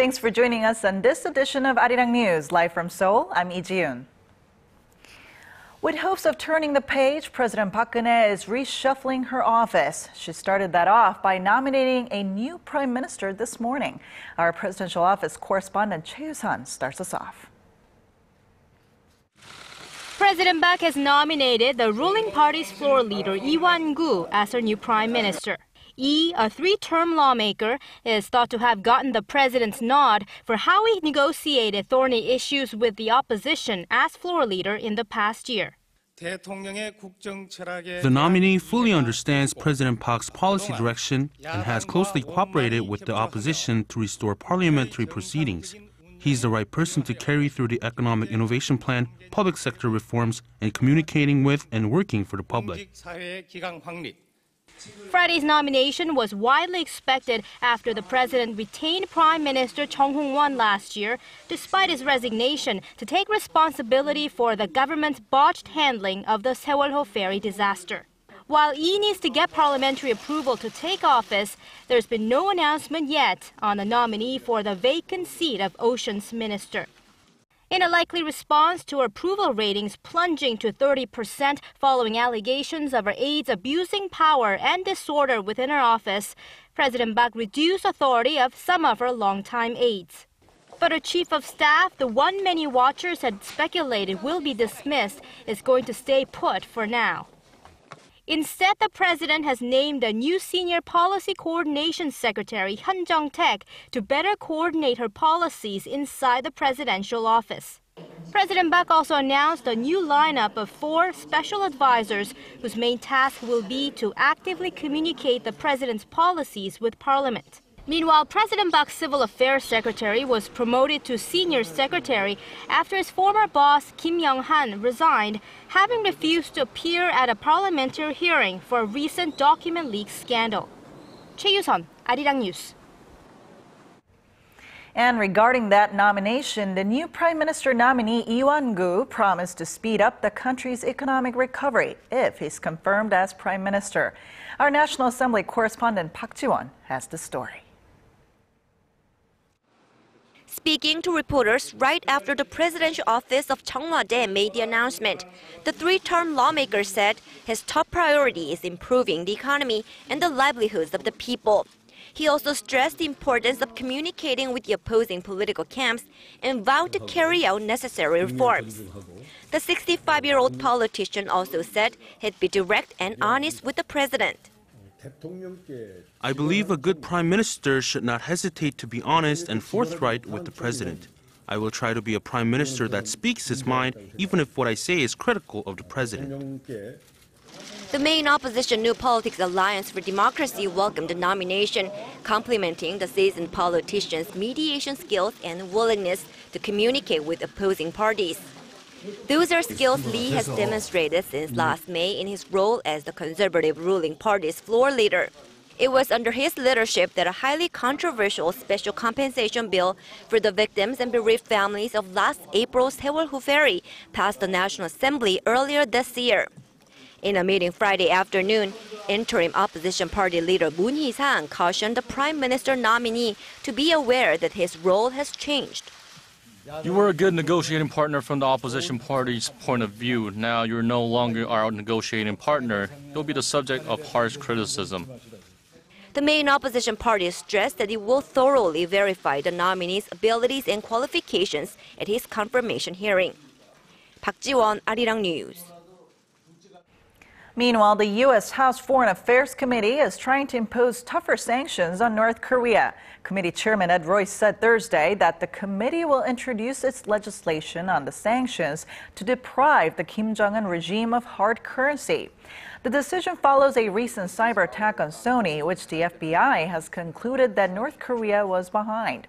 Thanks for joining us on this edition of ARIRANG News. Live from Seoul, I'm Lee Ji-yoon. With hopes of turning the page, President Park Geun-hye is reshuffling her office. She started that off by nominating a new prime minister this morning. Our presidential office correspondent Choi You-sun starts us off. President Park has nominated the ruling party's floor leader Lee Wan-koo as her new prime minister. Lee, a three-term lawmaker, is thought to have gotten the president's nod for how he negotiated thorny issues with the opposition as floor leader in the past year. The nominee fully understands President Park's policy direction and has closely cooperated with the opposition to restore parliamentary proceedings. He's the right person to carry through the economic innovation plan, public sector reforms, and communicating with and working for the public. Friday's nomination was widely expected after the president retained Prime Minister Chung Hong-won last year, despite his resignation to take responsibility for the government's botched handling of the Seoul I ferry disaster. While Lee needs to get parliamentary approval to take office, there's been no announcement yet on the nominee for the vacant seat of Oceans Minister. In a likely response to her approval ratings plunging to 30% following allegations of her aides abusing power and disorder within her office, President Park reduced authority of some of her longtime aides. But her chief of staff, the one many watchers had speculated will be dismissed, is going to stay put for now. Instead, the president has named a new senior policy coordination secretary, Hyun Jung-taek, to better coordinate her policies inside the presidential office. President Park also announced a new lineup of 4 special advisors whose main task will be to actively communicate the president's policies with parliament. Meanwhile, President Park's civil affairs secretary was promoted to senior secretary after his former boss Kim Young-han resigned, having refused to appear at a parliamentary hearing for a recent document leak scandal. Choi You-sun, ARIRANG News. And regarding that nomination, the new Prime Minister nominee Lee Wan-koo promised to speed up the country's economic recovery if he's confirmed as Prime Minister. Our National Assembly correspondent Park Ji-won has the story. Speaking to reporters right after the presidential office of Chung Wha-dae made the announcement, the three-term lawmaker said his top priority is improving the economy and the livelihoods of the people. He also stressed the importance of communicating with the opposing political camps and vowed to carry out necessary reforms. The 65-year-old politician also said he'd be direct and honest with the president. I believe a good prime minister should not hesitate to be honest and forthright with the president. I will try to be a prime minister that speaks his mind, even if what I say is critical of the president. The main opposition New Politics Alliance for Democracy welcomed the nomination, complimenting the seasoned politician's mediation skills and willingness to communicate with opposing parties. Those are skills Lee has demonstrated since last May in his role as the conservative ruling party's floor leader. It was under his leadership that a highly controversial special compensation bill for the victims and bereaved families of last April's Seoul I ferry passed the National Assembly earlier this year. In a meeting Friday afternoon, interim opposition party leader Moon Hee-sang cautioned the prime minister nominee to be aware that his role has changed. You were a good negotiating partner from the opposition party's point of view. Now you're no longer our negotiating partner. You'll be the subject of harsh criticism. The main opposition party stressed that it will thoroughly verify the nominee's abilities and qualifications at his confirmation hearing. Park Ji-won, ARIRANG News. Meanwhile, the U.S. House Foreign Affairs Committee is trying to impose tougher sanctions on North Korea. Committee Chairman Ed Royce said Thursday that the committee will introduce its legislation on the sanctions to deprive the Kim Jong-un regime of hard currency. The decision follows a recent cyber attack on Sony, which the FBI has concluded that North Korea was behind.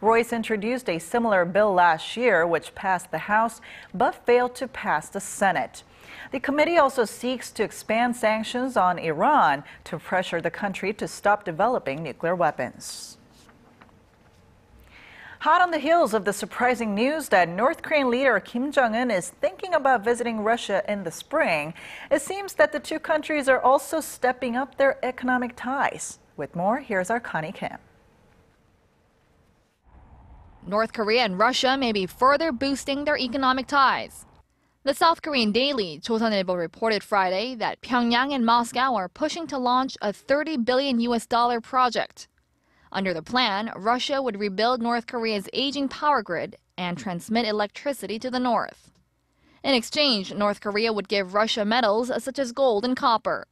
Royce introduced a similar bill last year, which passed the House but failed to pass the Senate. The committee also seeks to expand sanctions on Iran to pressure the country to stop developing nuclear weapons. Hot on the heels of the surprising news that North Korean leader Kim Jong-un is thinking about visiting Russia in the spring, it seems that the two countries are also stepping up their economic ties. With more, here's our Connie Kim. North Korea and Russia may be further boosting their economic ties. The South Korean daily Chosunilbo reported Friday that Pyongyang and Moscow are pushing to launch a $30 billion project. Under the plan, Russia would rebuild North Korea's aging power grid and transmit electricity to the north. In exchange, North Korea would give Russia metals such as gold and copper.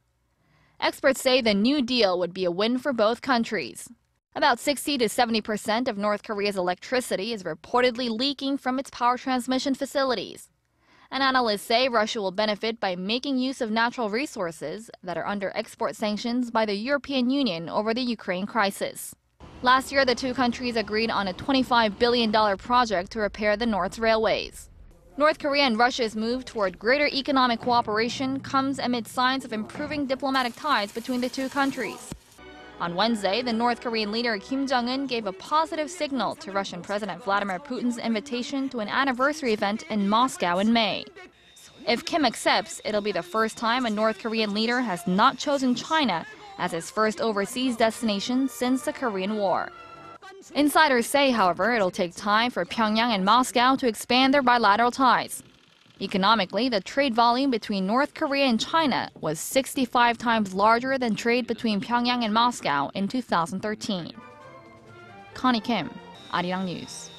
Experts say the new deal would be a win for both countries. About 60 to 70% of North Korea's electricity is reportedly leaking from its power transmission facilities. And analysts say Russia will benefit by making use of natural resources that are under export sanctions by the European Union over the Ukraine crisis. Last year, the two countries agreed on a $25 billion project to repair the North's railways. North Korea and Russia's move toward greater economic cooperation comes amid signs of improving diplomatic ties between the two countries. On Wednesday, the North Korean leader Kim Jong-un gave a positive signal to Russian President Vladimir Putin's invitation to an anniversary event in Moscow in May. If Kim accepts, it'll be the first time a North Korean leader has not chosen China as his first overseas destination since the Korean War. Insiders say, however, it'll take time for Pyongyang and Moscow to expand their bilateral ties. Economically, the trade volume between North Korea and China was 65 times larger than trade between Pyongyang and Moscow in 2013. Connie Kim, ARIRANG News.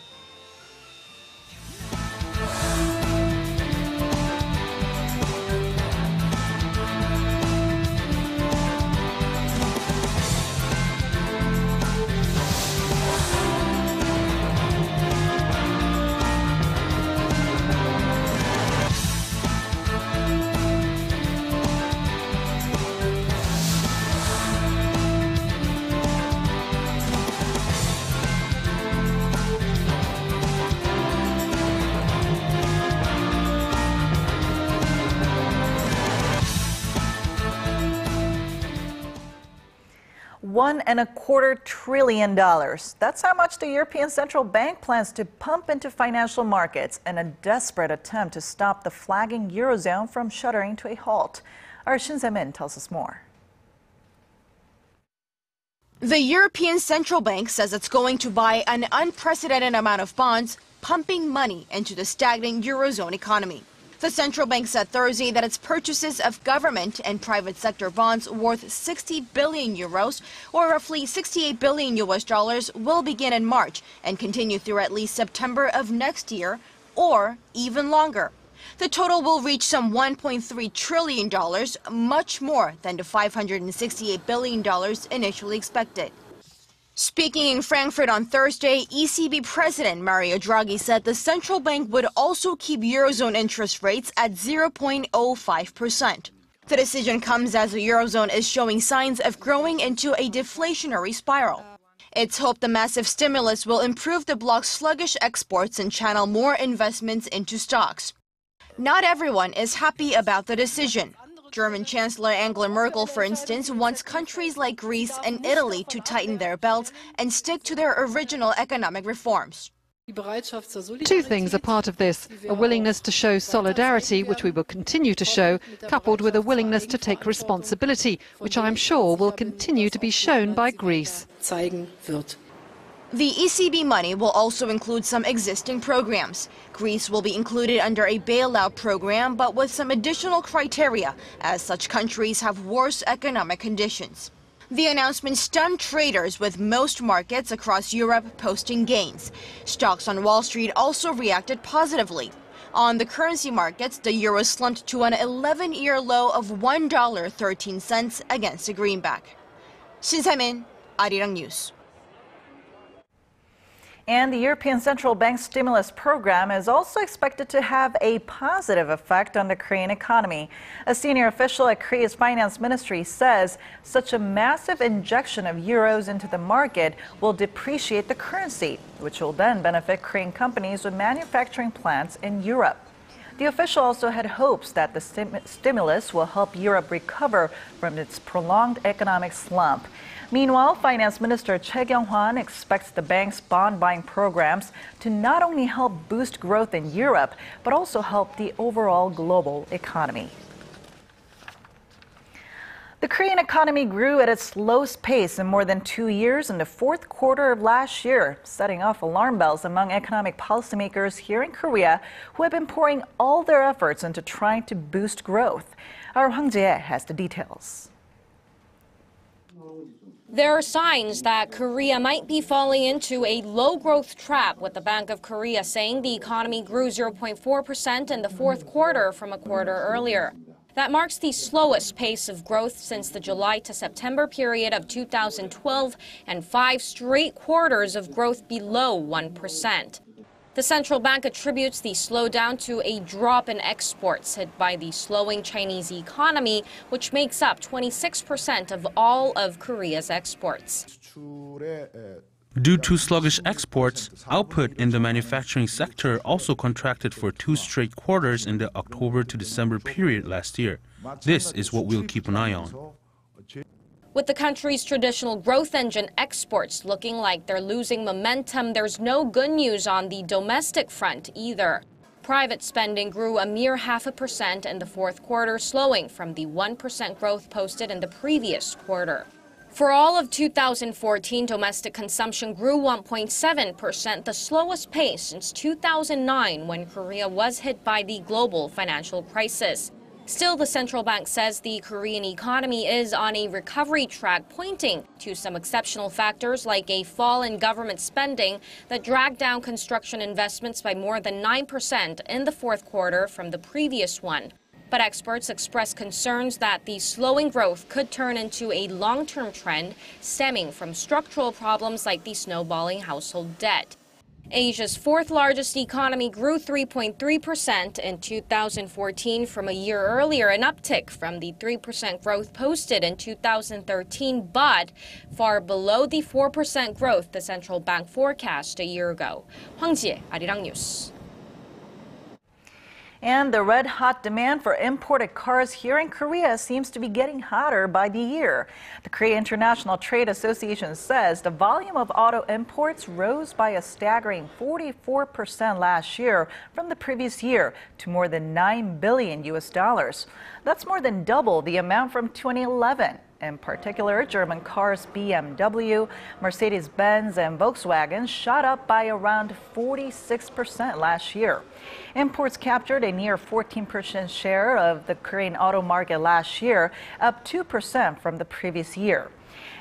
$1.25 trillion. That's how much the European Central Bank plans to pump into financial markets in a desperate attempt to stop the flagging Eurozone from shuddering to a halt. Our Shin Se-min tells us more. The European Central Bank says it's going to buy an unprecedented amount of bonds, pumping money into the stagnating Eurozone economy. The central bank said Thursday that its purchases of government and private sector bonds worth 60 billion euros, or roughly $68 billion will begin in March and continue through at least September of next year, or even longer. The total will reach some $1.3 trillion, much more than the $568 billion initially expected. Speaking in Frankfurt on Thursday, ECB President Mario Draghi said the central bank would also keep Eurozone interest rates at 0.05%. The decision comes as the Eurozone is showing signs of growing into a deflationary spiral. It's hoped the massive stimulus will improve the bloc's sluggish exports and channel more investments into stocks. Not everyone is happy about the decision. German Chancellor Angela Merkel, for instance, wants countries like Greece and Italy to tighten their belts and stick to their original economic reforms. Two things are part of this: a willingness to show solidarity, which we will continue to show, coupled with a willingness to take responsibility, which I am sure will continue to be shown by Greece. The ECB money will also include some existing programs. Greece will be included under a bailout program, but with some additional criteria, as such countries have worse economic conditions. The announcement stunned traders, with most markets across Europe posting gains. Stocks on Wall Street also reacted positively. On the currency markets, the euro slumped to an 11-year low of $1.13 against the greenback. Shin Se-min, ARIRANG News. And the European Central Bank's stimulus program is also expected to have a positive effect on the Korean economy. A senior official at Korea's finance ministry says such a massive injection of euros into the market will depreciate the currency, which will then benefit Korean companies with manufacturing plants in Europe. The official also had hopes that the stimulus will help Europe recover from its prolonged economic slump. Meanwhile, Finance Minister Choi You-sun expects the bank's bond-buying programs to not only help boost growth in Europe, but also help the overall global economy. The Korean economy grew at its slowest pace in more than 2 years in the fourth quarter of last year, setting off alarm bells among economic policymakers here in Korea who have been pouring all their efforts into trying to boost growth. Our Hwang Jae has the details. There are signs that Korea might be falling into a low-growth trap, with the Bank of Korea saying the economy grew 0.4% in the fourth quarter from a quarter earlier. That marks the slowest pace of growth since the July to September period of 2012 and 5 straight quarters of growth below 1%. The central bank attributes the slowdown to a drop in exports hit by the slowing Chinese economy, which makes up 26% of all of Korea's exports. Due to sluggish exports, output in the manufacturing sector also contracted for 2 straight quarters in the October to December period last year. This is what we'll keep an eye on. With the country's traditional growth engine exports looking like they're losing momentum, there's no good news on the domestic front either. Private spending grew a mere 0.5% in the fourth quarter, slowing from the 1% growth posted in the previous quarter. For all of 2014, domestic consumption grew 1.7%, the slowest pace since 2009 when Korea was hit by the global financial crisis. Still, the central bank says the Korean economy is on a recovery track, pointing to some exceptional factors like a fall in government spending that dragged down construction investments by more than 9% in the fourth quarter from the previous one. But experts express concerns that the slowing growth could turn into a long-term trend stemming from structural problems like the snowballing household debt. Asia's fourth largest economy grew 3.3% in 2014 from a year earlier, an uptick from the 3% growth posted in 2013, but far below the 4% growth the central bank forecast a year ago. Hwang Ji-yoon, ARIRANG News. And the red-hot demand for imported cars here in Korea seems to be getting hotter by the year. The Korea International Trade Association says the volume of auto imports rose by a staggering 44% last year from the previous year to more than $9 billion. That's more than double the amount from 2011. In particular, German cars BMW, Mercedes-Benz, and Volkswagen shot up by around 46% last year. Imports captured a near 14% share of the Korean auto market last year, up 2% from the previous year.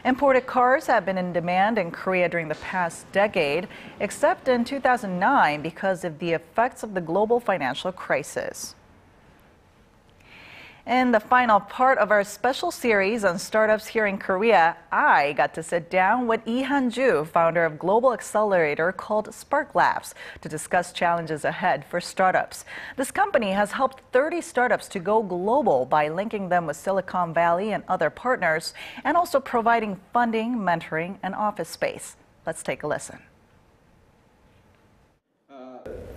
Imported cars have been in demand in Korea during the past decade, except in 2009 because of the effects of the global financial crisis. In the final part of our special series on startups here in Korea, I got to sit down with Lee Han-ju, founder of global accelerator called Spark Labs, to discuss challenges ahead for startups. This company has helped 30 startups to go global by linking them with Silicon Valley and other partners, and also providing funding, mentoring, and office space. Let's take a listen.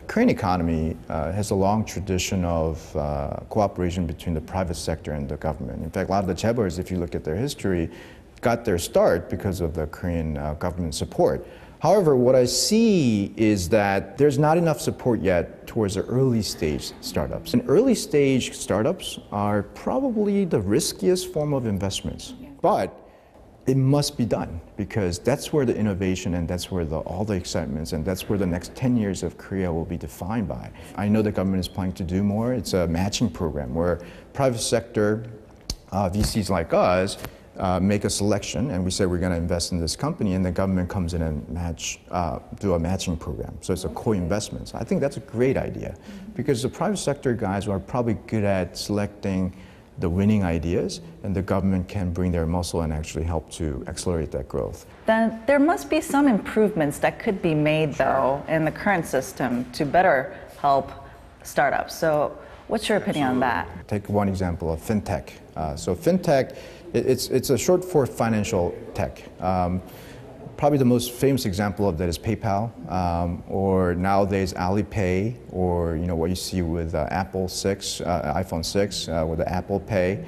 Korean economy has a long tradition of cooperation between the private sector and the government. In fact, a lot of the chaebols, if you look at their history, got their start because of the Korean government support. However, what I see is that there's not enough support yet towards the early stage startups. And early stage startups are probably the riskiest form of investments. But it must be done because that's where the innovation and that's where all the excitements and that's where the next 10 years of Korea will be defined by. I know the government is planning to do more. It's a matching program where private sector VCs like us make a selection and we say we're going to invest in this company and the government comes in and do a matching program. So it's a co-investment. So I think that's a great idea because the private sector guys are probably good at selecting the winning ideas, and the government can bring their muscle and actually help to accelerate that growth. Then there must be some improvements that could be made, though, in the current system to better help startups. So what's your opinion on that? Take one example of fintech. So fintech, it's a short for financial tech. Probably the most famous example of that is PayPal, or nowadays Alipay, or what you see with iPhone 6 with the Apple Pay,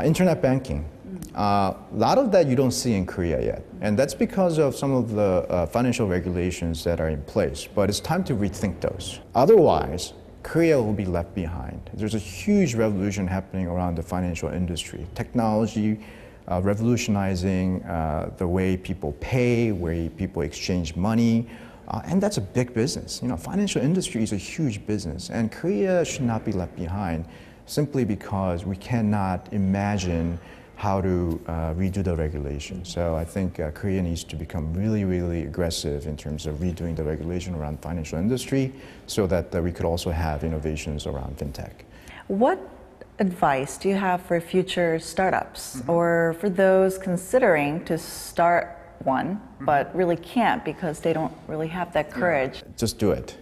internet banking. A lot of that you don't see in Korea yet, and that's because of some of the financial regulations that are in place. But it's time to rethink those. Otherwise, Korea will be left behind. There's a huge revolution happening around the financial industry. Technology revolutionizing the way people pay, way people exchange money, and that's a big business. You know, financial industry is a huge business, and Korea should not be left behind simply because we cannot imagine how to redo the regulation. So I think Korea needs to become really, really aggressive in terms of redoing the regulation around financial industry so that we could also have innovations around fintech. What advice do you have for future startups or for those considering to start one but really can't because they don't really have that courage? Just do it.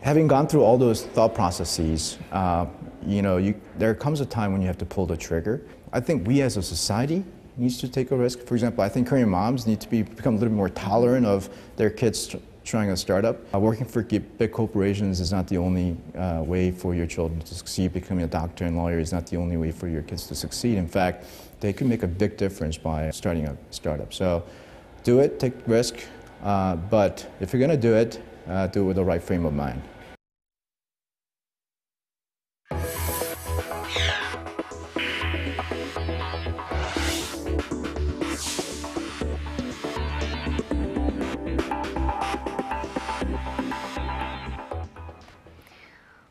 Having gone through all those thought processes, there comes a time when you have to pull the trigger. I think we as a society needs to take a risk. For example, I think Korean moms need to become a little more tolerant of their kids trying a startup. Working for big corporations is not the only way for your children to succeed. Becoming a doctor and lawyer is not the only way for your kids to succeed. In fact, they can make a big difference by starting a startup. So do it, take risk, but if you're going to do it with the right frame of mind.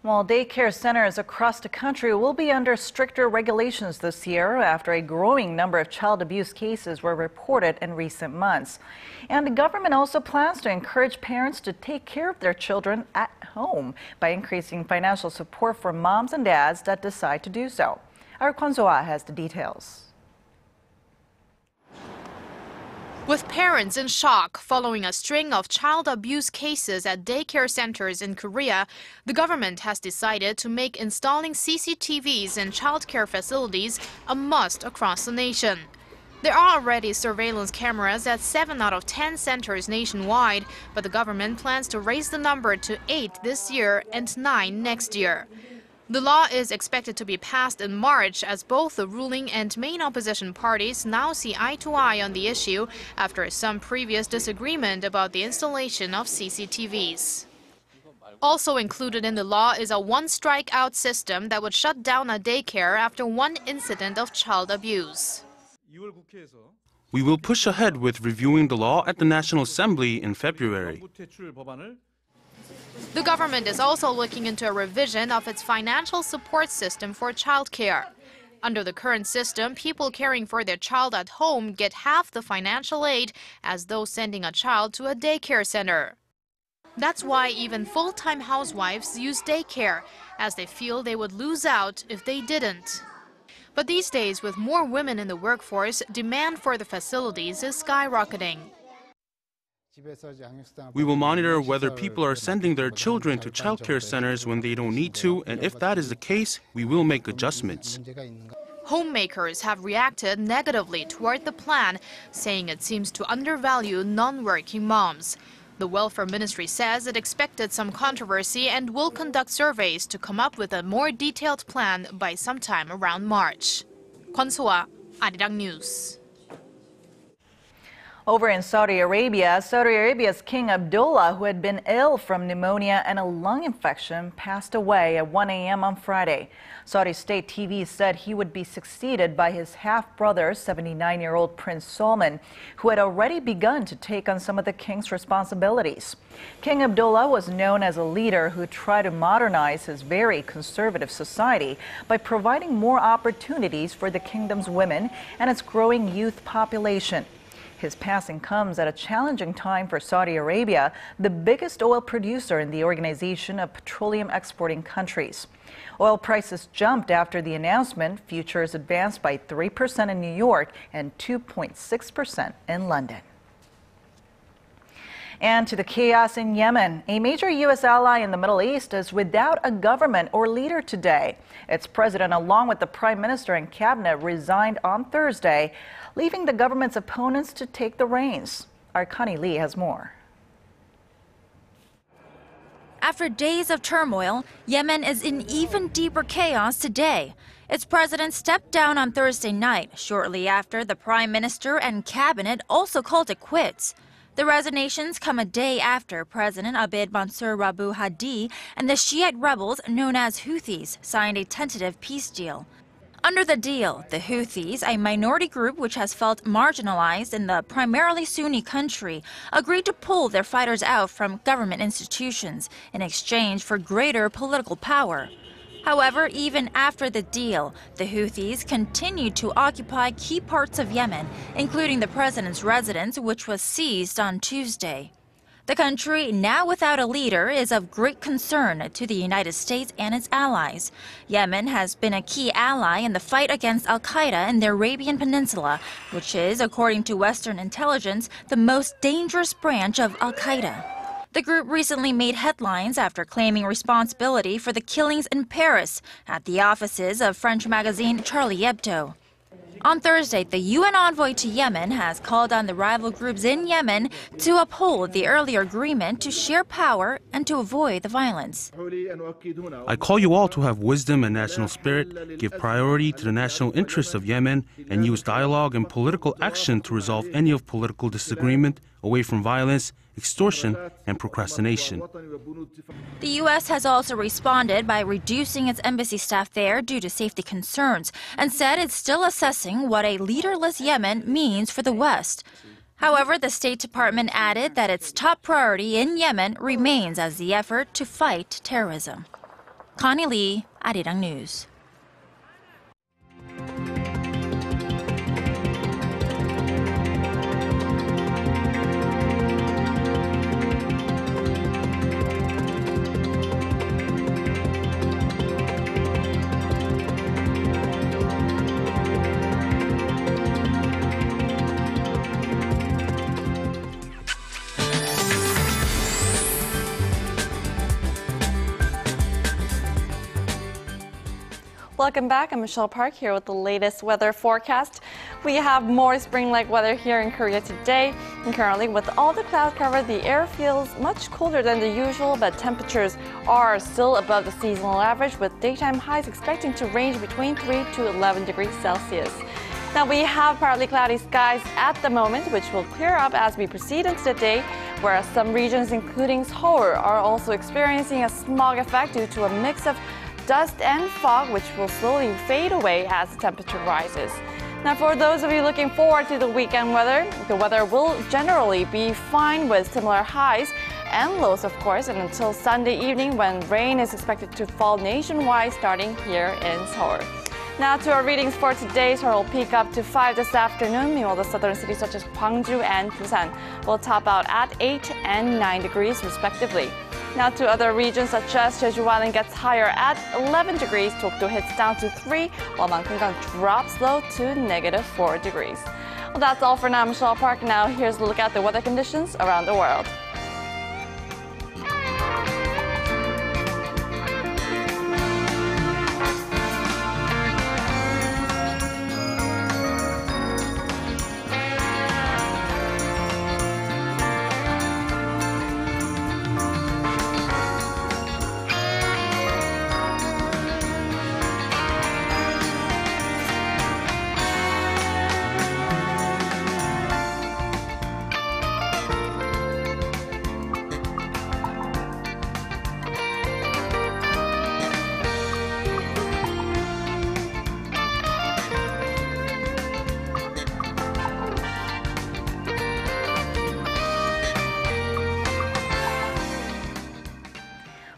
Well, daycare centers across the country will be under stricter regulations this year after a growing number of child abuse cases were reported in recent months. And the government also plans to encourage parents to take care of their children at home by increasing financial support for moms and dads that decide to do so. Our Kwon-soa has the details. With parents in shock following a string of child abuse cases at daycare centers in Korea, the government has decided to make installing CCTVs in childcare facilities a must across the nation. There are already surveillance cameras at 7 out of 10 centers nationwide, but the government plans to raise the number to 8 this year and 9 next year. The law is expected to be passed in March as both the ruling and main opposition parties now see eye to eye on the issue after some previous disagreement about the installation of CCTVs. Also included in the law is a one-strike-out system that would shut down a daycare after one incident of child abuse. We will push ahead with reviewing the law at the National Assembly in February. The government is also looking into a revision of its financial support system for childcare. Under the current system, people caring for their child at home get half the financial aid as those sending a child to a daycare center. That's why even full-time housewives use daycare, as they feel they would lose out if they didn't. But these days, with more women in the workforce, demand for the facilities is skyrocketing. We will monitor whether people are sending their children to childcare centers when they don't need to, and if that is the case, we will make adjustments. Homemakers have reacted negatively toward the plan, saying it seems to undervalue non-working moms. The Welfare Ministry says it expected some controversy and will conduct surveys to come up with a more detailed plan by sometime around March. Kwon-soa, ARIRANG News. Over in Saudi Arabia's King Abdullah, who had been ill from pneumonia and a lung infection, passed away at 1 a.m. on Friday. Saudi state TV said he would be succeeded by his half-brother, 79-year-old Prince Salman, who had already begun to take on some of the king's responsibilities. King Abdullah was known as a leader who tried to modernize his very conservative society by providing more opportunities for the kingdom's women and its growing youth population. His passing comes at a challenging time for Saudi Arabia, the biggest oil producer in the Organization of Petroleum Exporting Countries. Oil prices jumped after the announcement. Futures advanced by 3% in New York and 2.6% in London. And to the chaos in Yemen, a major U.S. ally in the Middle East is without a government or leader today. Its president, along with the prime minister and cabinet, resigned on Thursday, leaving the government's opponents to take the reins. Our Connie Lee has more. After days of turmoil, Yemen is in even deeper chaos today. Its president stepped down on Thursday night, shortly after the prime minister and cabinet also called it quits. The resignations come a day after President Abid Mansur Rabu Hadi and the Shiite rebels known as Houthis signed a tentative peace deal. Under the deal, the Houthis, a minority group which has felt marginalized in the primarily Sunni country, agreed to pull their fighters out from government institutions in exchange for greater political power. However, even after the deal, the Houthis continued to occupy key parts of Yemen, including the president's residence, which was seized on Tuesday. The country, now without a leader, is of great concern to the United States and its allies. Yemen has been a key ally in the fight against al-Qaeda in the Arabian Peninsula, which is, according to Western intelligence, the most dangerous branch of al-Qaeda. The group recently made headlines after claiming responsibility for the killings in Paris at the offices of French magazine Charlie Hebdo. On Thursday, the UN envoy to Yemen has called on the rival groups in Yemen to uphold the earlier agreement to share power and to avoid the violence. I call you all to have wisdom and national spirit, give priority to the national interests of Yemen, and use dialogue and political action to resolve any of political disagreement away from violence, extortion, and procrastination. The U.S. has also responded by reducing its embassy staff there due to safety concerns and said it's still assessing what a leaderless Yemen means for the West. However, the State Department added that its top priority in Yemen remains as the effort to fight terrorism. Connie Lee, ARIRANG News. Welcome back. I'm Michelle Park here with the latest weather forecast. We have more spring-like weather here in Korea today. And currently, with all the cloud cover, the air feels much colder than the usual, but temperatures are still above the seasonal average, with daytime highs expecting to range between 3 to 11 degrees Celsius. Now, we have partly cloudy skies at the moment, which will clear up as we proceed into the day, whereas some regions, including Seoul, are also experiencing a smog effect due to a mix of dust and fog, which will slowly fade away as the temperature rises. Now, for those of you looking forward to the weekend weather, the weather will generally be fine with similar highs and lows, of course, and until Sunday evening when rain is expected to fall nationwide starting here in Seoul. Now to our readings for today. Seoul will peak up to 5 this afternoon, meanwhile the southern cities such as Gwangju and Busan will top out at 8 and 9 degrees respectively. Now to other regions such as Jeju Island gets higher at 11 degrees, Dokdo hits down to 3, while Mankungang drops low to -4 degrees. Well, that's all for now. Michelle Park. Now here's a look at the weather conditions around the world.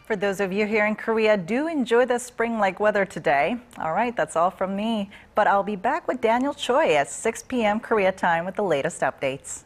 For those of you here in Korea, do enjoy the spring-like weather today. All right, that's all from me. But I'll be back with Daniel Choi at 6 p.m. Korea time with the latest updates.